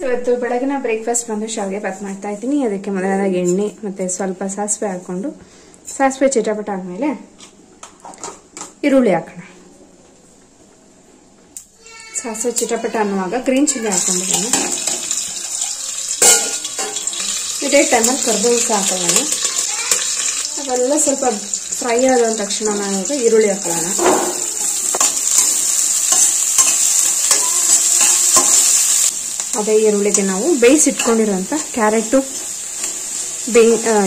ಇವತ್ತು ಬೆಳಗಿನ ಬ್ರೇಕ್ಫಾಸ್ಟ್ ಬಂದು ಶಾವಿಗೆ ಬಾತ್ ಮಾಡ್ತಾ ಇದ್ದೀನಿ. ಅದಕ್ಕೆ ಮೊದಲನೇದಾಗಿ ಎಣ್ಣೆ ಮತ್ತೆ ಸ್ವಲ್ಪ ಸಾಸಿವೆ ಹಾಕೊಂಡು, ಸಾಸಿವೆ ಚಿಟಪಟ ಆದ್ಮೇಲೆ ಈರುಳ್ಳಿ ಹಾಕೋಣ. ಸಾಸಿವೆ ಚಿಟಪಟ ಅನ್ನುವಾಗ ಗ್ರೀನ್ ಚಿಲ್ಲಿ ಹಾಕೊಂಡ್ಬಿಡೋಣ. ಇದೇ ಟೈಮಲ್ಲಿ ಕರಿಬೇವು ಹಾಕೊಳ್ಳೋಣ. ಅವೆಲ್ಲ ಸ್ವಲ್ಪ ಫ್ರೈ ಆದ ತಕ್ಷಣ ನಾವು ಈರುಳ್ಳಿ ಹಾಕೊಳ್ಳೋಣ. ಅದೇ ಈರುಳ್ಳಿಗೆ ನಾವು ಬೇಯಿಸಿಟ್ಕೊಂಡಿರೋಂಥ ಕ್ಯಾರೆಟು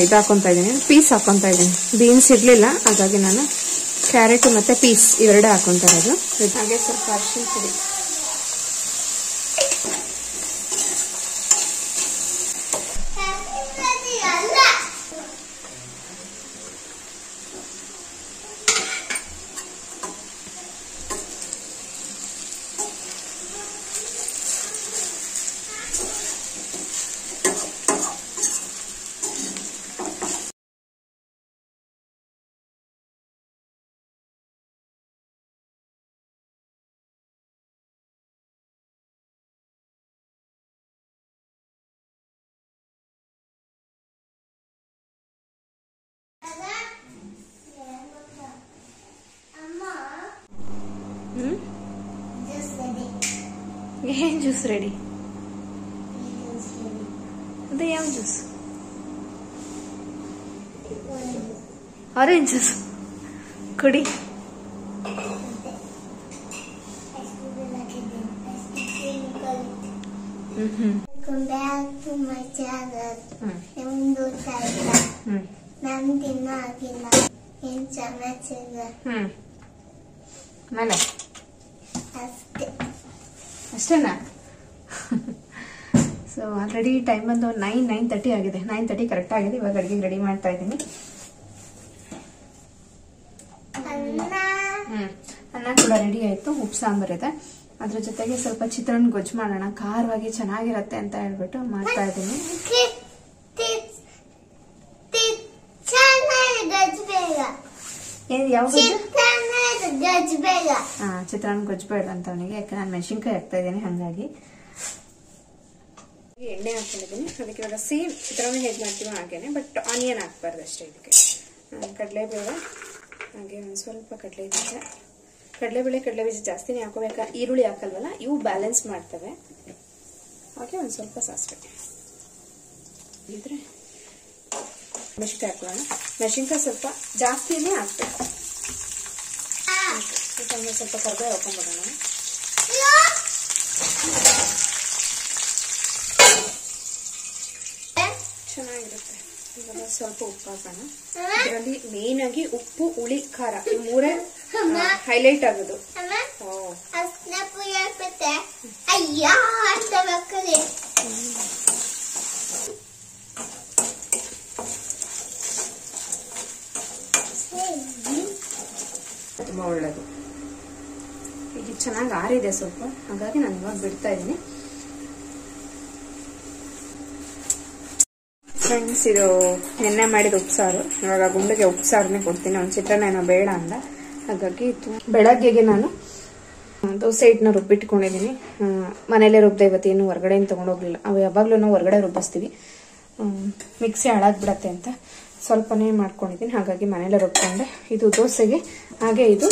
ಇದು ಹಾಕೊತಾ ಇದ್ದೀನಿ, ಪೀಸ್ ಹಾಕೊತಾ ಇದ್ದೀನಿ. ಬೀನ್ಸ್ ಇರಲಿಲ್ಲ, ಹಾಗಾಗಿ ನಾನು ಕ್ಯಾರೆಟು ಮತ್ತು ಪೀಸ್ ಇವೆರಡೇ ಹಾಕೊತಾ ಇರೋದು. ಹಾಗೆ ಸ್ವಲ್ಪ ಅರಿಶಿನ ಪುಡಿ, ಏನ್ ಜ್ಯೂಸ್ ರೆಡಿ? ಅದೇ ಯಾವ ಜ್ಯೂಸ್? ಆರೆಂಜ್ ಜ್ಯೂಸ್ ಕುಡಿ. ಮೇಲೆ ಅಷ್ಟೇನಾ? ಸೊ ಆಲ್ರೆಡಿ ಟೈಮ್ ಬಂದು 9:30 ಆಗಿದೆ. 9:30 ಕರೆಕ್ಟ್ ಆಗಿದೆ. ಇವಾಗ ಅಡುಗೆ ರೆಡಿ ಮಾಡ್ತಾ ಇದ್ದೀನಿ. ಅನ್ನ ಕೂಡ ರೆಡಿ ಆಯ್ತು. ಉಪ್ಪು ಸಾಂಬಾರ್ ಇದೆ, ಅದ್ರ ಜೊತೆಗೆ ಸ್ವಲ್ಪ ಚಿತ್ರಾನ್ನ ಗೊಜ್ಜು ಮಾಡೋಣ, ಖಾರವಾಗಿ ಚೆನ್ನಾಗಿರತ್ತೆ ಅಂತ ಹೇಳ್ಬಿಟ್ಟು ಮಾಡ್ತಾ ಇದ್ದೀನಿ. ಯಾವ ಚಿತ್ರಾನ್ನ ಗೊಜ್ಜು ಬೇಡ ಅಂತ ಅವನಿಗೆ, ಯಾಕೆ ನಾನು ಮೆಣಸಿನ್ಕಾಯಿ ಹಾಕ್ತಾ ಇದ್ದೀನಿ, ಹಾಗಾಗಿ ಎಣ್ಣೆ ಹಾಕೊಂಡಿದ್ದೀನಿ. ಅದಕ್ಕೆ ಇವಾಗ ಸೇಮ್ ಚಿತ್ರಾನ್ನ ಹೇಗೆ ಮಾಡ್ತೀವೋ ಹಾಗೇನೆ, ಬಟ್ ಆನಿಯನ್ ಹಾಕ್ಬಾರ್ದು ಅಷ್ಟೇ. ಇದಕ್ಕೆ ಕಡಲೆಬೇಳೆ, ಹಾಗೆ ಒಂದು ಸ್ವಲ್ಪ ಕಡಲೆಬೇಳೆ ಕಡಲೆಬೀಜ ಜಾಸ್ತಿನೇ ಹಾಕೋಬೇಕಾ, ಈರುಳ್ಳಿ ಹಾಕಲ್ವಲ್ಲ, ಇವು ಬ್ಯಾಲೆನ್ಸ್ ಮಾಡ್ತವೆ. ಹಾಗೆ ಒಂದು ಸ್ವಲ್ಪ ಸಾಸಿವೆ ಇದ್ರೆ ಮೆಣಸಿನ್ಕಾಯಿ ಹಾಕೋಣ. ಮೆಣಸಿನ್ಕಾಯಿ ಸ್ವಲ್ಪ ಜಾಸ್ತಿನೇ ಹಾಕ್ಬೇಕು. ಸ್ವಲ್ಪ ಕರ್ಬೇವು ಹಾಕೊಂಡ್ಬಿಡೋಣ. ಚೆನ್ನಾಗಿರುತ್ತೆ. ಇವಾಗ ಸ್ವಲ್ಪ ಉಪ್ಪು ಹಾಕೋಣ. ಇದರಲ್ಲಿ ಮೇನ್ ಆಗಿ ಉಪ್ಪು, ಹುಳಿ, ಖಾರ ಈ ಮೂರೇ ಹೈಲೈಟ್ ಆಗೋದು. ತುಂಬಾ ಒಳ್ಳೇದು. ಈಗ ಚೆನ್ನಾಗಿ ಆರಿದೆ ಸ್ವಲ್ಪ, ಹಾಗಾಗಿ ನಾನು ಇವಾಗ ಬಿಡ್ತಾ ಇದ್ದೀನಿ. ಫ್ರೆಂಡ್ಸ್, ಇದು ನೆನ್ನೆ ಮಾಡಿದ ಉಪ್ಸಾರು. ಇವಾಗ ಗುಂಡಿಗೆ ಉಪ್ಸಾರನ್ನೇ ಕೊಡ್ತೀನಿ. ಒಂದು ಚಿತ್ರಾನ್ನ ಏನೋ ಬೇಡ ಅಂದ, ಹಾಗಾಗಿ ಬೆಳಗ್ಗೆಗೆ ನಾನು ದೋಸೆ ಹಿಟ್ಟನ್ನ ರುಬ್ಬಿಟ್ಕೊಂಡಿದ್ದೀನಿ. ಮನೇಲೆ ರುಬ್ದೆ, ಇವತ್ತೇನು ಹೊರಗಡೆಯಿಂದ ತೊಗೊಂಡೋಗ್ಲಿಲ್ಲ. ಅವು ಯಾವಾಗಲೂ ನಾವು ಹೊರಗಡೆ ರುಬ್ಬಿಸ್ತೀವಿ, ಮಿಕ್ಸಿ ಹಾಳಾಗ್ಬಿಡತ್ತೆ ಅಂತ ಸ್ವಲ್ಪನೇ ಮಾಡ್ಕೊಂಡಿದ್ದೀನಿ, ಹಾಗಾಗಿ ಮನೇಲೆ ರುಬ್ಕೊಂಡೆ. ಇದು ದೋಸೆಗೆ, ಹಾಗೆ ಇದು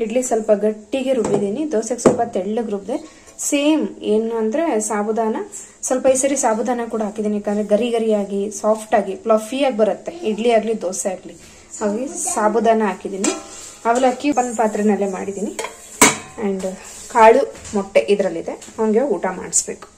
ಇಡ್ಲಿ ಸ್ವಲ್ಪ ಗಟ್ಟಿಗೆ ರುಬ್ಬಿದ್ದೀನಿ. ದೋಸೆಗೆ ಸ್ವಲ್ಪ ತೆಳ್ಳಗೆ ರುಬ್ಬಿದೆ. ಸೇಮ್ ಏನು ಅಂದ್ರೆ ಸಾಬುದಾನ ಸ್ವಲ್ಪ, ಈ ಸರಿ ಸಾಬುದಾನ ಕೂಡ ಹಾಕಿದ್ದೀನಿ, ಯಾಕಂದ್ರೆ ಗರಿ ಗರಿಯಾಗಿ ಸಾಫ್ಟ್ ಆಗಿ ಫ್ಲಫಿಯಾಗಿ ಬರುತ್ತೆ ಇಡ್ಲಿ ಆಗ್ಲಿ ದೋಸೆ ಆಗ್ಲಿ. ಹಾಗೆ ಸಾಬುದಾನ ಹಾಕಿದ್ದೀನಿ. ಅವಲಕ್ಕಿ ಒಂದು ಪಾತ್ರೆನಲ್ಲೇ ಮಾಡಿದ್ದೀನಿ. ಅಂಡ್ ಕಾಳು ಮೊಟ್ಟೆ ಇದರಲ್ಲಿದೆ, ಹಂಗೆ ಊಟ ಮಾಡಿಸ್ಬೇಕು.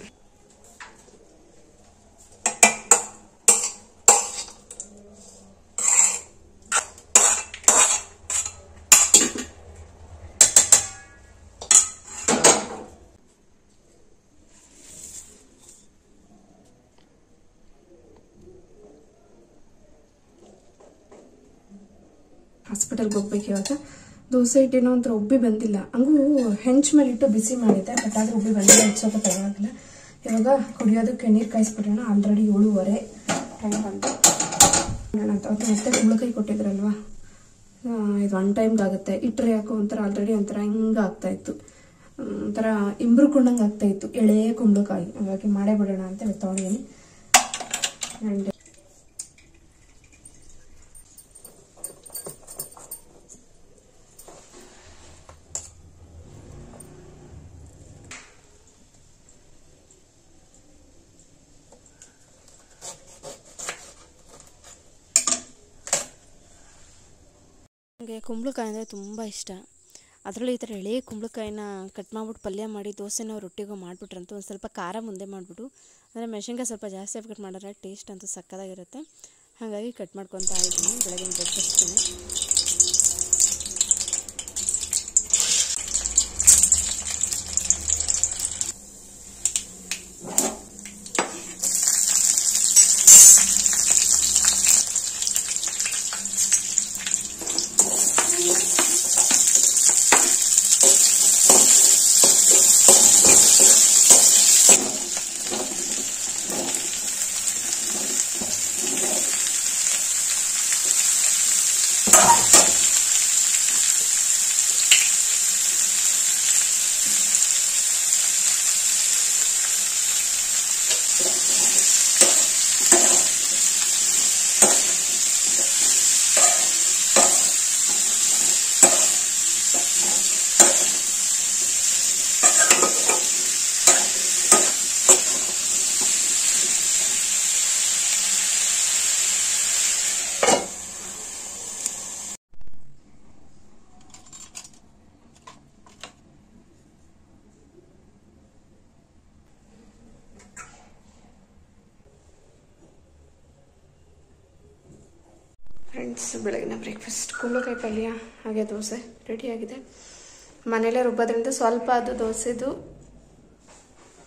ಹಾಸ್ಪಿಟಲ್ಗೆ ಹೋಗ್ಬೇಕು. ಇವಾಗ ದೋಸೆ ಹಿಟ್ಟೇನೋ ಒಂಥರ ಉಬ್ಬಿ ಬಂದಿಲ್ಲ, ಹಂಗೂ ಹೆಂಚ್ ಮೇಲೆ ಇಟ್ಟು ಬಿಸಿ ಮಾಡಿದ್ದೆ, ಬಟ್ ಆದ್ರೆ ಉಬ್ಬಿ ಬಂದಿಲ್ಲ. ಸ್ವಲ್ಪ ಪರವಾಗಿಲ್ಲ. ಇವಾಗ ಕುಡಿಯೋದಕ್ಕೆ ನೀರು ಕಾಯಿಸ್ಬಿಡೋಣ. ಆಲ್ರೆಡಿ 7:15 ಟೈಮ್ ಬಂತು. ಮತ್ತೆ ಕುಂಬಳಕಾಯಿ ಕೊಟ್ಟಿದ್ರಲ್ವಾ, ಇದು 1 ಟೈಮ್ಗೆ ಆಗುತ್ತೆ. ಇಟ್ಟರೆ ಯಾಕೋ ಒಂಥರ ಆಲ್ರೆಡಿ ಒಂಥರ ಹಿಂಗೆ ಆಗ್ತಾ ಇತ್ತು. ಒಂಥರ ಇಂಬ್ರುಕೊಂಡಂಗೆ ಆಗ್ತಾ ಇತ್ತು, ಎಳೆ ಕುಂಬಳಕಾಯಿ. ಹಾಗಾಗಿ ಮಾಡೇ ಬಿಡೋಣ ಅಂತ ತಗೊಂಡಿದ್ದೀನಿ. ಆ್ಯಂಡ್ ನನಗೆ ಕುಂಬಳಕಾಯಿ ಅಂದರೆ ತುಂಬ ಇಷ್ಟ. ಅದರಲ್ಲೂ ಈ ಥರ ಎಳೆ ಕುಂಬಳಕಾಯಿನ ಕಟ್ ಮಾಡಿಬಿಟ್ಟು ಪಲ್ಯ ಮಾಡಿ ದೋಸೆನೋ ರೊಟ್ಟಿಗೋ ಮಾಡಿಬಿಟ್ರಂತೂ ಒಂದು ಸ್ವಲ್ಪ ಖಾರ ಮುಂದೆ ಮಾಡಿಬಿಟ್ಟು, ಅಂದರೆ ಮೆಣಸಿನ್ಕಾಯಿ ಸ್ವಲ್ಪ ಜಾಸ್ತಿ ಕಟ್ ಮಾಡಿದ್ರೆ ಟೇಸ್ಟ್ ಅಂತೂ ಸಕ್ಕತ್ತಾಗಿರುತ್ತೆ. ಹಾಗಾಗಿ ಕಟ್ ಮಾಡ್ಕೊತಾ ಇದ್ದೀನಿ ಬೆಳಗಿನ ಬ್ರೇಕ್ಫಾಸ್ಟಿಗೆ. ಫ್ರೆಂಡ್ಸ್, ಬೆಳಗಿನ ಬ್ರೇಕ್ಫಾಸ್ಟ್ ಕುಂಬಳಕಾಯಿ ಪಲ್ಯ ಹಾಗೆ ದೋಸೆ ರೆಡಿಯಾಗಿದೆ. ಮನೇಲೇ ರುಬ್ಬೋದ್ರಿಂದ ಸ್ವಲ್ಪ ಅದು ದೋಸೆದು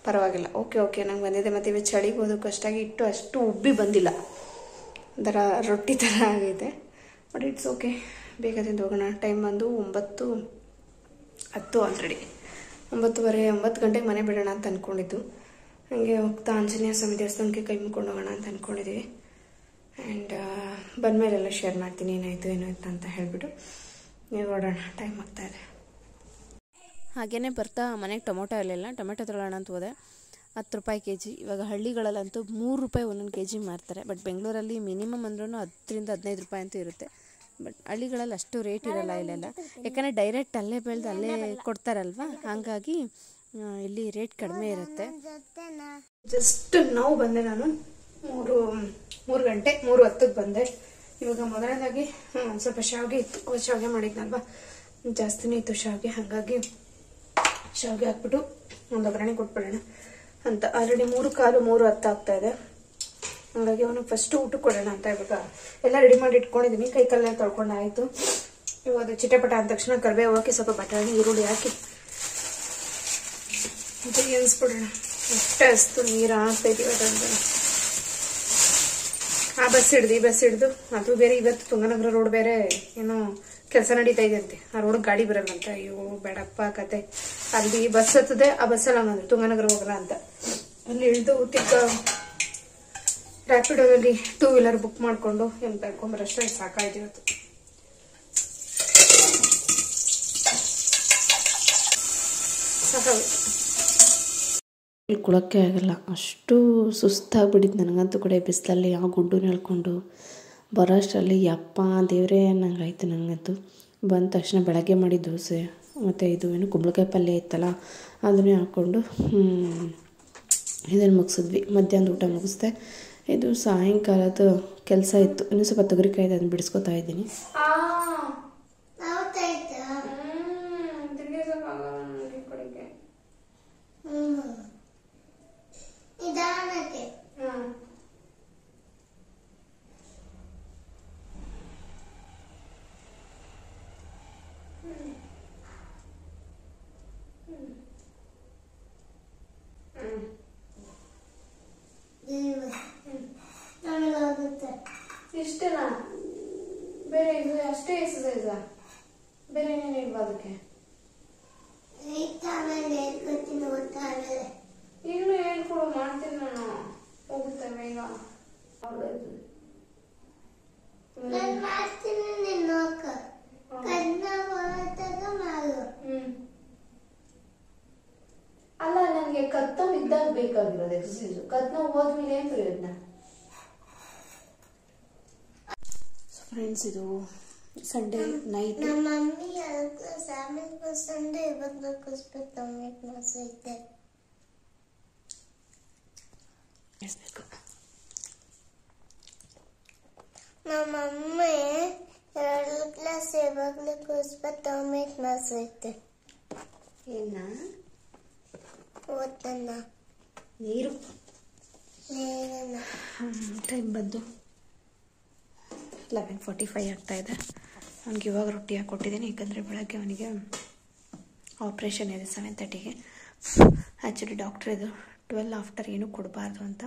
ಪರವಾಗಿಲ್ಲ, ಓಕೆ ನಂಗೆ ಬಂದಿದೆ. ಮತ್ತು ಇವಾಗ ಚಳಿಗೆ ಹೋದಕ್ಕೂ ಅಷ್ಟಾಗಿ ಇಟ್ಟು ಅಷ್ಟು ಉಬ್ಬಿ ಬಂದಿಲ್ಲ, ಒಂಥರ ರೊಟ್ಟಿ ಥರ ಆಗೈತೆ. ಬಟ್ ಇಟ್ಸ್ ಓಕೆ, ಬೇಗ ತಿಂದು ಹೋಗೋಣ. ಟೈಮ್ ಬಂದು 9:10 ಆಲ್ರೆಡಿ. 9 ಗಂಟೆಗೆ ಮನೆ ಬಿಡೋಣ ಅಂತ ಅಂದ್ಕೊಂಡಿದ್ದು. ಹಾಗೆ ಹೋಗ್ತಾ ಆಂಜನೇಯ ಸ್ವಾಮಿ ದೇವಸ್ಥಾನಕ್ಕೆ ಕೈ ಮುಕ್ಕೊಂಡು ಹೋಗೋಣ ಅಂತ ಅಂದ್ಕೊಂಡಿದ್ದೀವಿ. ಆ್ಯಂಡ್ ಬಂದಮೇಲೆಲ್ಲ ಶೇರ್ ಮಾಡ್ತೀನಿ ಏನಾಯಿತು ಅಂತ ಹೇಳಿಬಿಟ್ಟು. ನೀವು ನೋಡೋಣ, ಟೈಮ್ ಆಗ್ತಾಯಿದೆ. ಹಾಗೆಯೇ ಬರ್ತಾ ಮನೆಗೆ ಟೊಮೊಟೊ ಇರಲಿಲ್ಲ, ಟೊಮೆಟೊ ತೊಗೊಳ್ಳೋಣ ಅಂತ ಹೋದೆ. 10 ರೂಪಾಯಿ ಕೆ ಜಿ. ಇವಾಗ ಹಳ್ಳಿಗಳಲ್ಲಂತೂ 3 ರೂಪಾಯಿ ಒಂದೊಂದು ಕೆ ಜಿ ಮಾರ್ತಾರೆ. ಬಟ್ ಬೆಂಗಳೂರಲ್ಲಿ ಮಿನಿಮಮ್ ಅಂದ್ರೂ 10ರಿಂದ 15 ರೂಪಾಯಿ ಅಂತೂ ಇರುತ್ತೆ. ಬಟ್ ಹಳ್ಳಿಗಳಲ್ಲಿ ಅಷ್ಟು ರೇಟ್ ಇರೋಲ್ಲ ಇಲ್ಲೆಲ್ಲ, ಯಾಕಂದರೆ ಡೈರೆಕ್ಟ್ ಅಲ್ಲೇ ಬೆಳೆದು ಅಲ್ಲೇ ಕೊಡ್ತಾರಲ್ವ, ಹಾಗಾಗಿ ಇಲ್ಲಿ ರೇಟ್ ಕಡಿಮೆ ಇರುತ್ತೆ. ಜಸ್ಟ್ ನಾವು ಬಂದೆ, ನಾನು 3 ಗಂಟೆ 3:10 ಬಂದೆ. ಇವಾಗ ಮೊದಲನೇದಾಗಿ ಸ್ವಲ್ಪ ಶಾವಿಗೆ ಇತ್ತು, ಶಾವಿಗೆ ಮಾಡಿದ್ನಲ್ವ, ಜಾಸ್ತಿನೇ ಇತ್ತು ಶಾವಿಗೆ. ಹಾಗಾಗಿ ಶಾವಿಗೆ ಹಾಕ್ಬಿಟ್ಟು ಒಂದು ಒಗ್ಗರಣೆ ಕೊಟ್ಬಿಡೋಣ ಅಂತ. ಆಲ್ರೆಡಿ 3:15 3:10 ಆಗ್ತಾ ಇದೆ. ಹಾಗಾಗಿ ಅವನಿಗೆ ಫಸ್ಟ್ ಊಟಕ್ಕೆ ಕೊಡೋಣ ಅಂತ ಇವಾಗ ಎಲ್ಲ ರೆಡಿ ಮಾಡಿ ಇಟ್ಕೊಂಡಿದ್ದೀನಿ. ಕೈ ಕಾಲೆಲ್ಲ ತೊಳ್ಕೊಂಡು ಆಯಿತು. ಇವಾಗ ಅದು ಚಿಟಪಟ ಅಂದ ತಕ್ಷಣ ಕರಿಬೇವು ಹಾಕಿ ಸ್ವಲ್ಪ ಬಟಾಣಿ ಈರುಳ್ಳಿ ಹಾಕಿ ಎನ್ಸ್ಬಿಡೋಣ. ಅಷ್ಟೇ ಅಷ್ಟು ನೀರು ಹಾಕ್ತೈತಿ. ಆ ಬಸ್ ಹಿಡ್ದು ಅದು ಬೇರೆ. ಇವತ್ತು ತುಂಗನಗರ ರೋಡ್ ಬೇರೆ ಏನೋ ಕೆಲಸ ನಡೀತಾ ಇದೆ ಅಂತೆ, ಆ ರೋಡ್ ಗಾಡಿ ಬರಲ್ಲಂತ. ಅಯ್ಯೋ ಬೇಡಪ್ಪ ಕತೆ. ಅಲ್ಲಿ ಬಸ್ ಹತ್ತದೆ, ಆ ಬಸ್ಸಲ್ಲಿ ಹಂಗಂದ್ರೆ ತುಂಗನಗರ ಹೋಗಲ್ಲ ಅಂತ ಅಲ್ಲಿ ಇಳಿದು ತಿಕ್ಕ ರ್ಯಾಪಿಡೋದಲ್ಲಿ 2 ವೀಲರ್ ಬುಕ್ ಮಾಡ್ಕೊಂಡು ಏನು ತಡ್ಕೊಂಬರಷ್ಟೇ ಸಾಕಾಯ್ತು ಇವತ್ತು. ಸಾಕಾಗುತ್ತೆ, ಇಲ್ಲಿ ಕುಳಕ್ಕೆ ಆಗಲ್ಲ, ಅಷ್ಟು ಸುಸ್ತಾಗ್ಬಿಟ್ಟಿದ್ದು ನನಗಂತೂ. ಕೂಡ ಬಿಸಿಲಲ್ಲಿ ಯಾವ ಗುಡ್ಡು ಹೇಳ್ಕೊಂಡು ಬರೋ ಅಷ್ಟರಲ್ಲಿ ಯಪ್ಪ ದೇವರೇ ಅನ್ನಂಗಾಯ್ತು ನನಗಂತೂ. ಬಂದ ತಕ್ಷಣ ಬೆಳಗ್ಗೆ ಮಾಡಿ ದೋಸೆ ಮತ್ತು ಇದು ಏನು ಕುಂಬಳಕಾಯಿ ಪಲ್ಯ ಇತ್ತಲ್ಲ, ಅದನ್ನೇ ಹಾಕ್ಕೊಂಡು ಇದನ್ನು ಮುಗಿಸಿದ್ವಿ. ಮಧ್ಯಾಹ್ನದ ಊಟ ಮುಗಿಸ್ದೆ. ಇದು ಸಾಯಂಕಾಲದ ಕೆಲಸ ಇತ್ತು, ಇನ್ನೂ ಸ್ವಲ್ಪ ತೊಗರಿಕಾಯಿ ಅದನ್ನು ಬಿಡಿಸ್ಕೊತಾ ಇದ್ದೀನಿ. ಇಷ್ಟೇನಾ? ಬೇರೆ ಇದು ಅಷ್ಟೇ ಎಕ್ಸಸೈಸಾ? ಬೇರೆ ಏನೇನು ಇಲ್ವಾ ಅದಕ್ಕೆ? ಈಗಲೂ ಹೇಳ್ಕೊಡು, ಮಾಡ್ತೀನಿ ನಾನು. ಹೋಗುತ್ತೆ ಬೇಗ. ಅವನಿಗೆ ಕತ್ತವ್ ಇದ್ದಾಗ ಬೇಕಾಗಿರೋದು ಎಕ್ಸಸೈಸ್. ಕತ್ನವ್ ಹೋದ್ಮೇಲೆ ಏನ್ ಪ್ರಯೋಜನ? ಫ್ರೆಂಡ್ಸ್, ಇದು ಸಂಡೇ ನೈಟ್. ನಮ್ಮಮ್ಮಿ 2 ಕ್ಲಾಸ್ ಯಾವಾಗಲೂ ಕೂಸ್ಬತ್ತೊಮ್ಮೆ ಕ್ಲಾಸ್ ಐತೆ. ಏನ ಓದ್ತಾನ ನೀರು ನೀರನ್ನ. ಟೈಮ್ ಬಂದು 11:45 ಆಗ್ತಾ ಇದೆ. ಅವ್ನಿಗೆ ಇವಾಗ ರೊಟ್ಟಿ ಹಾಕ್ಕೊಟ್ಟಿದ್ದೀನಿ, ಯಾಕಂದರೆ ಬೆಳಗ್ಗೆ ಅವನಿಗೆ ಆಪ್ರೇಷನ್ ಇದೆ 7:30ಗೆ. ಆ್ಯಕ್ಚುಲಿ ಡಾಕ್ಟ್ರ್ ಇದು 12 ಆಫ್ಟರ್ ಏನೂ ಕೊಡಬಾರ್ದು ಅಂತ.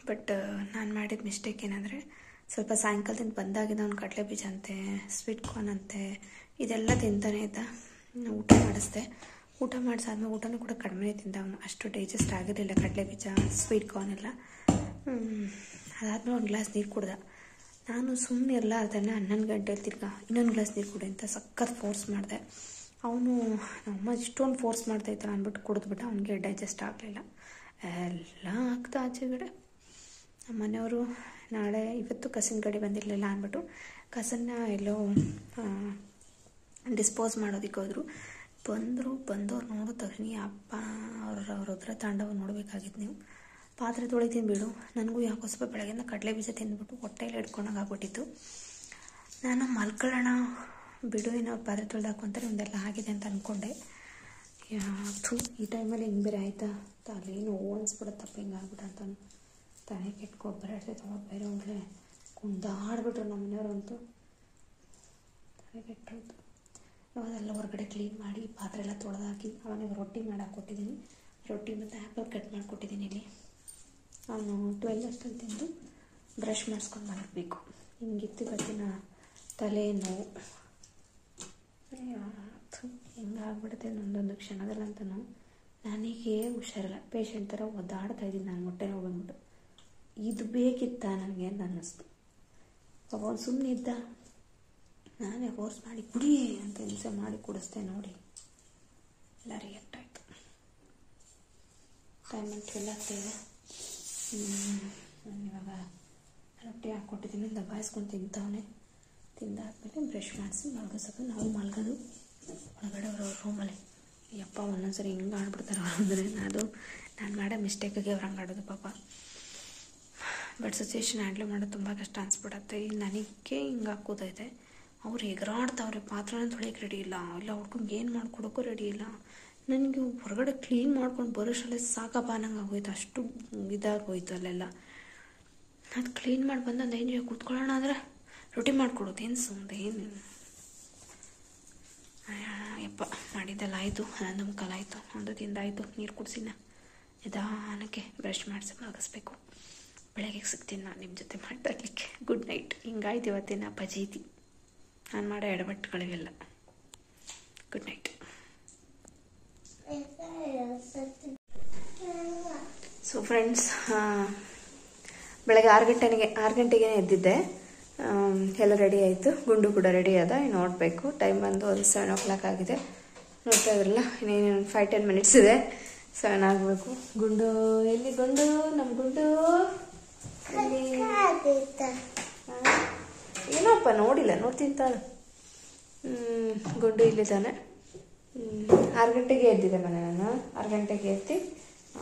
ಬಟ್ ನಾನು ಮಾಡಿದ ಮಿಸ್ಟೇಕ್ ಏನಂದರೆ, ಸ್ವಲ್ಪ ಸಾಯಂಕಾಲದಿಂದ ಬಂದಾಗಿದ್ದ ಅವ್ನು ಕಡಲೆ ಬೀಜ ಅಂತೆ, ಸ್ವೀಟ್ ಕಾರ್ನ್ ಅಂತೆ, ಇದೆಲ್ಲ ತಿಂತಾನೆ ಇದ್ದ. ಊಟ ಮಾಡಿಸ್ದೆ. ಊಟ ಮಾಡಿಸಾದ್ಮೇಲೆ ಊಟನೂ ಕೂಡ ಕಡಿಮೆ ತಿಂದ ಅವನು. ಅಷ್ಟು ಡೈಜೆಸ್ಟ್ ಆಗಿರಲಿಲ್ಲ ಕಡಲೆ ಬೀಜ, ಸ್ವೀಟ್ ಕಾರ್ನ್ ಎಲ್ಲ. ಅದಾದ್ಮೇಲೆ 1 ಗ್ಲಾಸ್ ನೀರು ಕುಡ್ದ. ನಾನು ಸುಮ್ಮನೆ ಇರಲಾರ್ದೇನೆ 11 ಗಂಟೆಲಿ ತಿರ್ಗಾ ಇನ್ನೊಂದು ಗ್ಲಾಸ್ ನೀರು ಕುಡಿ ಅಂತ ಸಖತ್ ಫೋರ್ಸ್ ಮಾಡಿದೆ. ಅವನು ನಮ್ಮಮ್ಮ ಇಷ್ಟೊಂದು ಫೋರ್ಸ್ ಮಾಡ್ತಾಯಿತ್ತಲ್ಲ ಅಂದ್ಬಿಟ್ಟು ಕುಡಿದ್ಬಿಟ್ಟು ಅವನಿಗೆ ಡೈಜೆಸ್ಟ್ ಆಗಲಿಲ್ಲ. ಎಲ್ಲ ಆಗ್ತಾ ಆಚೆಗಡೆ. ನಮ್ಮ ಮನೆಯವರು ಇವತ್ತು ಕಸಿನ ಕಡೆ ಬಂದಿರಲಿಲ್ಲ ಅಂದ್ಬಿಟ್ಟು ಕಸನ್ನ ಎಲ್ಲೋ ಡಿಸ್ಪೋಸ್ ಮಾಡೋದಕ್ಕೆ ಹೋದರು. ಬಂದವ್ರು ನೋಡೋ ತಕ್ಷಣ ಅಪ್ಪ ಅವ್ರ ಹತ್ರ ತಾಂಡವ ನೋಡಬೇಕಾಗಿತ್ತು. ನೀವು ಪಾತ್ರೆ ತೊಳಿತೀನಿ ಬಿಡು, ನನಗೂ ಯಾಕೋ ಸ್ವಲ್ಪ ಬೆಳಗ್ಗೆಯಿಂದ ಕಡಲೆ ಬೀಜ ತಿಂದ್ಬಿಟ್ಟು ಹೊಟ್ಟೆಯಲ್ಲಿ ಹಿಡ್ಕೊಂಡಾಗ ಆಗ್ಬಿಟ್ಟಿತ್ತು. ನಾನು ಮಲ್ಕೊಳ್ಳೋಣ ಬಿಡು, ಏನೋ ಪಾತ್ರೆ ತೊಳೆದಾಕು ಅಂತಾರೆ, ಒಂದೆಲ್ಲ ಆಗಿದೆ ಅಂತ ಅಂದ್ಕೊಂಡೆ. ಈ ಟೈಮಲ್ಲಿ ಹಿಂಗೆ ಬೇರೆ ಆಯಿತಾ, ತಲೆ ನೋವು ಅನಿಸ್ಬಿಡುತ್ತಪ್ಪ, ಹಿಂಗೆ ಆಗ್ಬಿಟ್ರೆ ಅಂತ ತಲೆ ಕೆಟ್ಕೊಂಡು ಬರೋಡ್ತೈತೆ. ತೊಗೊಂಡು ಬೇರೆ ಒಳ್ಳೆ ಕುಂದಾಡ್ಬಿಟ್ರು ನಮ್ಮ ಮನೆಯವ್ರಂತೂ. ತಲೆ ಕೆಟ್ಟೋಯ್ತು. ಅದೆಲ್ಲ ಹೊರಗಡೆ ಕ್ಲೀನ್ ಮಾಡಿ ಪಾತ್ರೆ ಎಲ್ಲ ತೊಳೆದಾಕಿ ಅವನಿಗೆ ರೊಟ್ಟಿ ಮಾಡಾಕಿ ಕೊಟ್ಟಿದ್ದೀನಿ. ರೊಟ್ಟಿ ಮತ್ತು ಆ್ಯಪಲ್ ಕಟ್ ಮಾಡಿಕೊಟ್ಟಿದ್ದೀನಿ. ಇಲ್ಲಿ ಅವನು 12 ಅಷ್ಟಲ್ಲಿ ತಿಂದು ಬ್ರಷ್ ಮಾಡಿಸ್ಕೊಂಡು ಮಲಗಬೇಕು. ಹಿಂಗಿತ್ತು ಇವತ್ತಿನ ತಲೆ ನೋವು. ಹಿಂಗಾಗ್ಬಿಡುತ್ತೆ ಒಂದೊಂದು ಕ್ಷಣದಲ್ಲಿ ಅಂತನೂ. ನನಗೆ ಹುಷಾರಿಲ್ಲ, ಪೇಷಂಟ್ ಥರ ಒದ್ದಾಡ್ತಾ ಇದ್ದೀನಿ ನಾನು, ಹೊಟ್ಟೆ ನೋವು ಬಂದ್ಬಿಟ್ಟು. ಇದು ಬೇಕಿತ್ತ ನನಗೆ ಅಂತ ಅನ್ನಿಸ್ತು. ಅವನು ಸುಮ್ಮನೆ ಇದ್ದ, ನಾನೇ ಫೋರ್ಸ್ ಮಾಡಿ ಕುಡಿ ಅಂತ ಹಿಂಸೆ ಮಾಡಿ ಕುಡಿಸ್ದೆ. ನೋಡಿ ಎಲ್ಲ ರಿಯಾಕ್ಟ್ ಆಯಿತು. ಟೈಮ್ 12 ಆಗ್ತಾಯಿದೆ. ನಾನು ಇವಾಗ ರೊಟ್ಟಿ ಹಾಕ್ಕೊಟ್ಟಿದ್ದೀನಿ, ದಬಾಯಿಸ್ಕೊಂಡು ತಿಂತವನೆ. ತಿಂದಾದ್ಮೇಲೆ ಬ್ರಷ್ ಮಾಡಿಸಿ ಮಲಗಿಸೋದು. ನಾವು ಮಲಗೋದು ಒಳಗಡೆ ಅವ್ರ ರೂಮಲ್ಲಿ. ಯಪ್ಪ ಒಂದೊಂದ್ಸರಿ ಹಿಂಗೆ ಆಡ್ಬಿಡ್ತಾರೆ ಅವ್ರು. ಅಂದರೆ ನಾನು ಮಾಡೋ ಮಿಸ್ಟೇಕಿಗೆ ಅವ್ರು ಹಂಗೆ ಆಡೋದು ಪಾಪ. ಬಟ್ ಸಿಚುವೇಶನ್ ಹ್ಯಾಂಡ್ಲ್ ಮಾಡೋದು ತುಂಬ ಕಷ್ಟ ಅನಿಸ್ಬಿಡತ್ತೆ. ನನಗೆ ಹಿಂಗೆ ಹಾಕೋದೈತೆ. ಅವ್ರು ಎಗರಾಡ್ತಾವ್ರೆ, ಪಾತ್ರೆನ ತೊಳೆಯೋಕೆ ರೆಡಿ ಇಲ್ಲ, ಹುಡ್ಕೊಂಡ್ಗೆ ಏನು ಮಾಡ್ಕೊಡೋಕ್ಕೂ ರೆಡಿ ಇಲ್ಲ. ನನಗೆ ಹೊರಗಡೆ ಕ್ಲೀನ್ ಮಾಡ್ಕೊಂಡು ಬರೋಷ್ಟಲ್ಲೇ ಸಾಕಪ್ಪ ಅನ್ನಂಗೆ ಆಗೋಯ್ತು. ಅಷ್ಟು ಇದಾಗೋಯ್ತು ಅಲ್ಲೆಲ್ಲ. ಅದು ಕ್ಲೀನ್ ಮಾಡಿ ಬಂದು ಒಂದು 5 ನಿಮಿಷ ಕೂತ್ಕೊಳ್ಳೋಣ ಅಂದರೆ ರೊಟ್ಟಿ ಮಾಡಿಕೊಡೋದು ಏನು ಸುಮ್ಮನೆ ಏನು. ಯಪ್ಪ ಮಾಡಿದ್ದೆಲ್ಲ ಆಯಿತು. 11 ಮುಕ್ಕಾಲು ಆಯಿತು. ಒಂದು ತಿಂದಾಯಿತು. ನೀರು ಕುಡಿಸಿನ ನಿಧಾನಕ್ಕೆ ಬ್ರಷ್ ಮಾಡಿಸಿ ಮಲಗಿಸ್ಬೇಕು. ಬೆಳಗ್ಗೆ ಸಿಗ್ತೀನಿ ನಾನು ನಿಮ್ಮ ಜೊತೆ ಮಾತಾಡಲಿಕ್ಕೆ. Good night. ಹಿಂಗಾಯ್ತು ಇವತ್ತಿನ ಪಜೀತಿ, ನಾನು ಮಾಡೋ ಎಡವಟ್ಟುಗಳಿವೆಲ್ಲ. Good night. ಸೊ ಫ್ರೆಂಡ್ಸ್, ಬೆಳಗ್ಗೆ 6 ಗಂಟೆಗೆ ಎದ್ದಿದ್ದೆ. ಎಲ್ಲ ರೆಡಿ ಆಯಿತು. ಗುಂಡು ಕೂಡ ರೆಡಿ ಆದ. ಇನ್ನು ನೋಡಬೇಕು. ಟೈಮ್ ಬಂದು ಒಂದು 7 o'clock ಆಗಿದೆ. ನೋಡ್ತಾ ಇದ್ರಲ್ಲ, ಇನ್ನೇನು 5-10 minutes ಇದೆ 7 ಆಗಬೇಕು. ಗುಂಡು ಎಲ್ಲಿ? ಗುಂಡು, ನಮ್ಮ ಗುಂಡು ಏನೋಪ್ಪ ನೋಡಿಲ್ಲ, ನೋಡ್ತೀನಿ ತಾಳು. ಗುಂಡು ಇಲ್ಲಿದ್ದಾನೆ. 6 ಗಂಟೆಗೆ ಎದ್ದಿದ್ದೆ ನಾನು. 6 ಗಂಟೆಗೆ ಎದ್ದು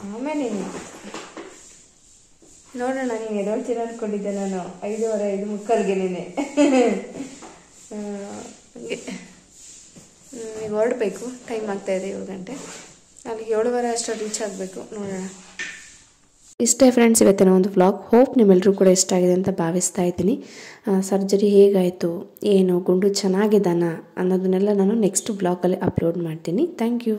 ಆಮೇಲೆ ನೀನು ನೋಡೋಣ. ನೀನು ಎದೊಳ್ತೀರ ಅಂದ್ಕೊಂಡಿದ್ದೆ ನಾನು. 5:15, 5:45 ನೀನೆ ಹಂಗೆ. ಈಗ ಹೊರಡಬೇಕು. ಟೈಮ್ ಆಗ್ತಾಯಿದೆ 7 ಗಂಟೆ. ಅಲ್ಲಿಗೆ 7:15 ಅಷ್ಟು ರೀಚ್ ಆಗಬೇಕು. ನೋಡೋಣ. ಇಷ್ಟೇ ಫ್ರೆಂಡ್ಸ್ ಇವತ್ತಿನ ಒಂದು ವ್ಲಾಗ್. ಹೋಪ್ ನಿಮ್ಮೆಲ್ಲರೂ ಕೂಡ ಇಷ್ಟ ಆಗಿದೆ ಅಂತ ಭಾವಿಸ್ತಾ ಇದ್ದೀನಿ. ಸರ್ಜರಿ ಹೇಗಾಯಿತು, ಏನು, ಗುಂಡು ಚೆನ್ನಾಗಿದ್ದಾನ ಅನ್ನೋದನ್ನೆಲ್ಲ ನಾನು ನೆಕ್ಸ್ಟ್ ವ್ಲಾಗಲ್ಲಿ ಅಪ್ಲೋಡ್ ಮಾಡ್ತೀನಿ. Thank you.